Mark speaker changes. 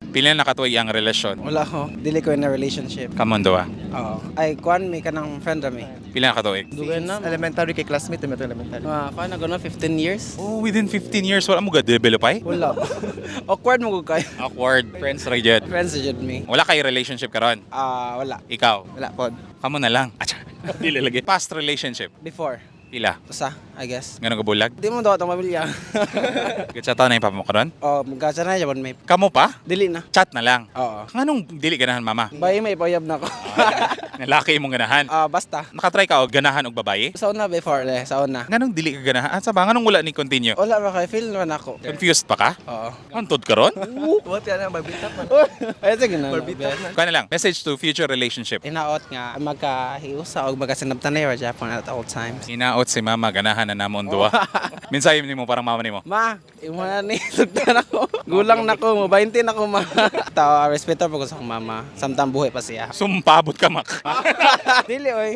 Speaker 1: Pila na nakatuig ang relasyon.
Speaker 2: Wala ko. Dili ko in a relationship.
Speaker 1: Kamon duha.
Speaker 2: Oo. Ay, kuan mi ka ng friend rami.
Speaker 1: Pila na nakatuig.
Speaker 2: Dugay na.
Speaker 3: Elementary kay classmate mo elementary.
Speaker 2: Kuan na gano'n 15 years?
Speaker 1: Oh, within 15 years wala mo ga-develop ay?
Speaker 2: Wala. Awkward mo ko kayo.
Speaker 1: Awkward. Friends ra jud.
Speaker 2: Friends jud me.
Speaker 1: Wala kay relationship karon.
Speaker 2: Wala.
Speaker 1: Ikaw.
Speaker 3: Wala pod.
Speaker 1: Kamo na lang. Atsa. Dili lagi. Past relationship.
Speaker 2: Before.
Speaker 1: Pila.
Speaker 2: Usa, I guess.
Speaker 1: Ganun ka bulag.
Speaker 2: Di mo daw itong pamilya.
Speaker 1: Gitsa ta na yung papa mo karon.
Speaker 2: Magkasa na siya, may.
Speaker 1: Kamo pa?
Speaker 2: Dili na.
Speaker 1: Chat na lang.
Speaker 2: Oo.
Speaker 1: Nganong dili ganahan mama?
Speaker 2: Bayi may payab na ako.
Speaker 1: Nalaki imong ganahan.
Speaker 2: Basta.
Speaker 1: Nakatry ka og ganahan og babae?
Speaker 2: Sa una before, sa una.
Speaker 1: Nganong dili ka ganahan? Sa ba nganong wala ni continue?
Speaker 2: Wala ba kayo? Feel naman ako.
Speaker 1: Confused pa ka?
Speaker 2: Oo.
Speaker 1: Antod karon?
Speaker 3: What ka na mabitap man.
Speaker 2: Ay, sige na.
Speaker 3: Barbitap na.
Speaker 1: Kuha na lang. Message to future relationship.
Speaker 2: Inaot nga, magkahiusa o magkasinabtanay or Japan at all times.
Speaker 1: Hinaot si mama ganahan na namon duwa. Minsan ni mo parang mama nimo.
Speaker 2: Ma, imo na ni, sugdan ako. Gulang na ko, 20 na ko, ma. Respeto po ko sa akong mama. Samtang buhay pa siya.
Speaker 1: Sumpabot ka mak.
Speaker 2: Dili, oy.